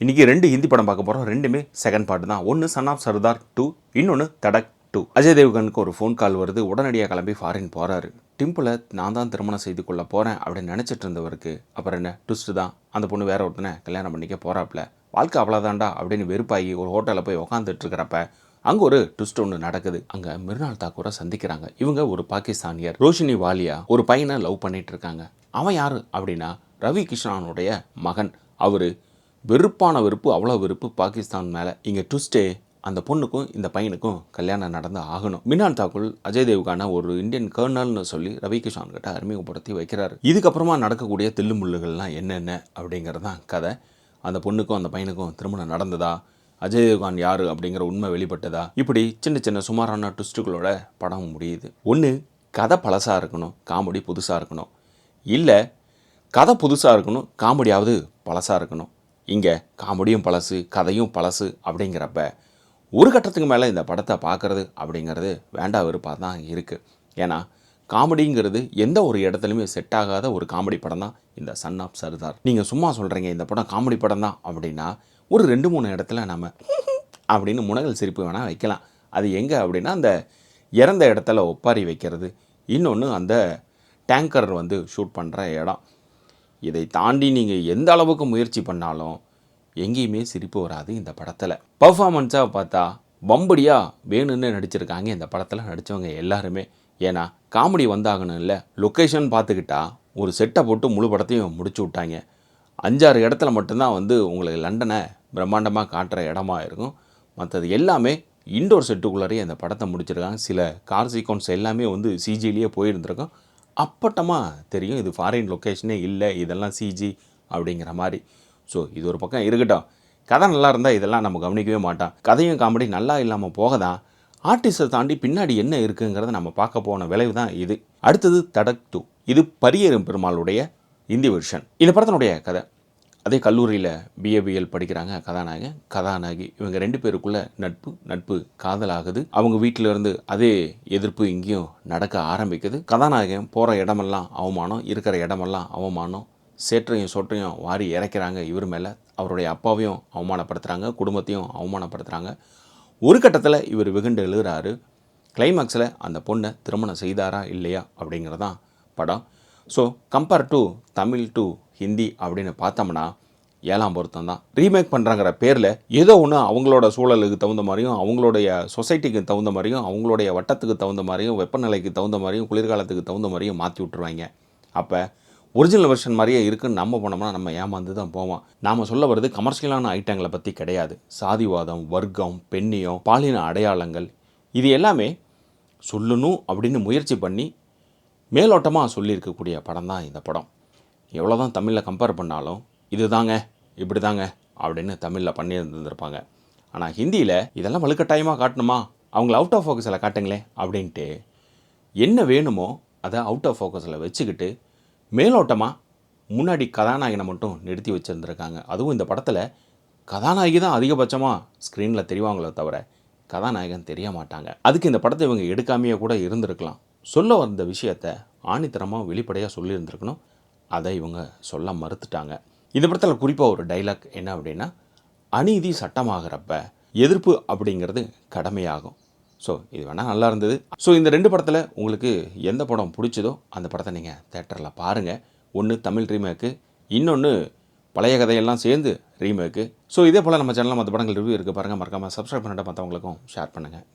இன்றைக்கி 2 ஹிந்தி படம் பார்க்க போகிறோம். ரெண்டுமே செகண்ட் பார்ட் தான். ஒன்று சன் ஆஃப் சர்தார் 2, இன்னொன்று தடக் 2. அஜய் தேவ்கனுக்கு ஒரு ஃபோன் கால் வருது. உடனடியாக கிளம்பி ஃபாரின் போகிறாரு. டிம்பிளை நான் தான் திருமணம் செய்து கொள்ள போகிறேன் அப்படின்னு நினச்சிட்டு இருந்தவருக்கு அப்புறம் என்ன ட்விஸ்ட்டு தான். அந்த பொண்ணு வேற ஒருத்தனை கல்யாணம் பண்ணிக்க போகிறாப்புல. வாழ்க்கை அவ்வளோதாண்டா அப்படின்னு வெறுப்பாகி ஒரு ஹோட்டலில் போய் உக்காந்துட்டு இருக்கிறப்ப அங்கே ஒரு ட்விஸ்ட் ஒன்று நடக்குது. அங்கே மிருனால் தாக்கூரை சந்திக்கிறாங்க. இவங்க ஒரு பாகிஸ்தானியர், ரோஷினி வாலியா, ஒரு பையனை லவ் பண்ணிட்டு இருக்காங்க. அவன் யார் அப்படின்னா ரவி கிருஷ்ணனுடைய மகன். அவர் வெறுப்பான வெறுப்பு, அவ்வளோ வெறுப்பு பாகிஸ்தான் மேலே. இங்கே ட்விஸ்டே அந்த பொண்ணுக்கும் இந்த பையனுக்கும் கல்யாணம் நடந்து ஆகணும். மிருனால் தாக்கூர் அஜய் தேவ்கான ஒரு இந்தியன் கர்னல்னு சொல்லி ரவி கிருஷ்ணன் கிட்ட அறிமுகப்படுத்தி வைக்கிறாரு. இதுக்கப்புறமா நடக்கக்கூடிய தில்லுமுள்ளுகள்லாம் என்னென்ன அப்படிங்கிறது தான் கதை. அந்த பொண்ணுக்கும் அந்த பையனுக்கும் திருமணம் நடந்ததா, அஜய் தேவ்கான் யார் அப்படிங்கிற உண்மை வெளிப்பட்டதா, இப்படி சின்ன சின்ன சுமாரான ட்விஸ்ட்டுகளோட படம் முடியுது. ஒன்று கதை பழசாக இருக்கணும், காமெடி புதுசாக இருக்கணும். இல்லை கதை புதுசாக இருக்கணும், காமெடியாவது பழசாக இருக்கணும். இங்கே காமெடியும் பழசு, கதையும் பழசு அப்படிங்கிறப்ப ஒரு கட்டத்துக்கு மேலே இந்த படத்தை பார்க்குறது அப்படிங்கிறது வேண்டா வெறுப்பாக தான் இருக்குது. ஏன்னா காமெடிங்கிறது எந்த ஒரு இடத்துலையுமே செட் ஆகாத ஒரு காமெடி படம் தான் இந்த சன் ஆஃப் சர்தார். நீங்கள் சும்மா சொல்கிறீங்க இந்த படம் காமெடி படம் தான் அப்படின்னா ஒரு 2-3 இடத்துல நம்ம அப்படின்னு முனகல் சிரிப்பு வேணால் வைக்கலாம். அது எங்கே அப்படின்னா அந்த இறந்த இடத்துல ஒப்பாரி வைக்கிறது, இன்னொன்று அந்த டேங்கர் வந்து ஷூட் பண்ணுற இடம். இதை தாண்டி நீங்கள் எந்த அளவுக்கு முயற்சி பண்ணாலும் எங்கேயுமே சிரிப்பு வராது இந்த படத்தில். பர்ஃபார்மன்ஸாக பார்த்தா வம்படியாக வேணும்னு நடிச்சிருக்காங்க இந்த படத்தில் நடித்தவங்க எல்லாருமே. ஏன்னா காமெடி வந்தாகணும் இல்லை, லொக்கேஷன் பார்த்துக்கிட்டா ஒரு செட்டை போட்டு முழு படத்தையும் முடிச்சு விட்டாங்க. 5-6 இடத்துல மட்டும்தான் வந்து உங்களுக்கு லண்டனை பிரம்மாண்டமாக காட்டுற இடமா இருக்கும். மற்றது எல்லாமே இன்டோர் செட்டுக்குள்ளாரே அந்த படத்தை முடிச்சிருக்காங்க. சில கார் சீக்வன்ஸ் எல்லாமே வந்து சிஜிலேயே போயிருந்துருக்கும். அப்பட்டமாக தெரியும் இது ஃபாரின் லொக்கேஷனே இல்லை, இதெல்லாம் சிஜி அப்படிங்கிற மாதிரி. ஸோ இது ஒரு பக்கம் இருக்கட்டும். கதை நல்லா இருந்தால் இதெல்லாம் நம்ம கவனிக்கவே மாட்டோம். கதையும் காமெடி நல்லா இல்லாமல் போக தான் ஆர்டிஸ்ட்டை தாண்டி பின்னாடி என்ன இருக்குங்கிறத நம்ம பார்க்க போன விளைவு தான் இது. அடுத்தது தடக் 2. இது பரியேறும் பெருமாளுடைய இந்தி வெர்ஷன். இந்த படத்தினுடைய கதை அதே கல்லூரியில் பிஏபிஎல் படிக்கிறாங்க கதாநாயகி. இவங்க 2 பேருக்குள்ளே நட்பு காதலாகுது. அவங்க வீட்டிலேருந்து அதே எதிர்ப்பு இங்கேயும் நடக்க ஆரம்பிக்குது. கதாநாயகன் போகிற இடமெல்லாம் அவமானம், இருக்கிற இடமெல்லாம் அவமானம், சேற்றையும் சொற்றையும் வாரி இறைக்கிறாங்க இவர் மேலே. அவருடைய அப்பாவையும் அவமானப்படுத்துகிறாங்க, குடும்பத்தையும் அவமானப்படுத்துகிறாங்க. ஒரு கட்டத்தில் இவர் வெகுண்டு எழுதுகிறாரு. கிளைமேக்ஸில் அந்த பொண்ணை திருமணம் செய்தாரா இல்லையா அப்படிங்கிறதான் படம். So compare to Tamil to Hindi அப்படின்னு பார்த்தோம்னா 7ஆம் பொருத்தம் தான். ரீமேக் பண்ணுறாங்கிற பேரில் ஏதோ ஒன்று அவங்களோட சூழலுக்கு தகுந்த மாதிரியும், அவங்களுடைய சொசைட்டிக்கு தகுந்த மாதிரியும், அவங்களுடைய வட்டத்துக்கு தகுந்த மாதிரியும், வெப்பநிலைக்கு தகுந்த மாதிரியும், குளிர்காலத்துக்கு தகுந்த மாதிரியும் மாற்றி விட்டுருவாங்க. அப்போ ஒரிஜினல் வெர்ஷன் மாதிரியே இருக்குன்னு நம்ம போனோம்னா நம்ம ஏமாந்து தான் போவோம். நாம் சொல்ல வருது கமர்ஷியலான ஐட்டங்களை பற்றி கிடையாது. சாதிவாதம், வர்க்கம், பெண்ணியம், பாலின அடையாளங்கள், இது எல்லாமே சொல்லணும் அப்படின்னு முயற்சி பண்ணி மேலோட்டமாக சொல்லியிருக்கக்கூடிய படம் தான் இந்த படம். எவ்வளோ தான் தமிழில் கம்பேர் பண்ணாலும் இது தாங்க இப்படி தாங்க அப்படின்னு தமிழில் பண்ணியிருந்துருப்பாங்க. ஆனால் ஹிந்தியில் இதெல்லாம் வலுக்கட்டாயமாக காட்டணுமா, அவங்கள அவுட் ஆஃப் ஃபோக்கஸில் காட்டுங்களே அப்படின்ட்டு என்ன வேணுமோ அதை அவுட் ஆஃப் ஃபோக்கஸில் வச்சுக்கிட்டு மேலோட்டமாக முன்னாடி கதாநாயகனை மட்டும் நிறுத்தி வச்சுருந்துருக்காங்க. அதுவும் இந்த படத்தில் கதாநாயகி தான் அதிகபட்சமாக ஸ்க்ரீனில் தெரிவாங்களோ தவிர கதாநாயகன் தெரிய மாட்டாங்க. அதுக்கு இந்த படத்தை இவங்க எடுக்காமையே கூட இருந்திருக்கலாம். சொல்ல வந்த விஷயத்தை ஆணித்தரமாக வெளிப்படையாக சொல்லியிருந்துருக்கணும். அதை இவங்க சொல்ல மறுத்துட்டாங்க. இந்த படத்தில் குறிப்பாக ஒரு டைலாக் என்ன அப்படின்னா, அநீதி சட்டமாகிறப்ப எதிர்ப்பு அப்படிங்கிறது கடமையாகும். ஸோ இது வேணால் நல்லா இருந்தது. ஸோ இந்த 2 படத்தில் உங்களுக்கு எந்த படம் பிடிச்சதோ அந்த படத்தை நீங்கள் தேட்டரில் பாருங்கள். ஒன்று தமிழ் ரீமேக்கு, இன்னொன்று பழைய கதையெல்லாம் சேர்ந்து ரீமேக்கு. ஸோ இதே போல் நம்ம சேனலில் மற்ற படங்கள் ரிவ்யூ இருக்குது பாருங்கள். மறக்காமல் சப்ஸ்கிரைப் பண்ணிட்டு மற்றவங்களுக்கும் ஷேர் பண்ணுங்கள்.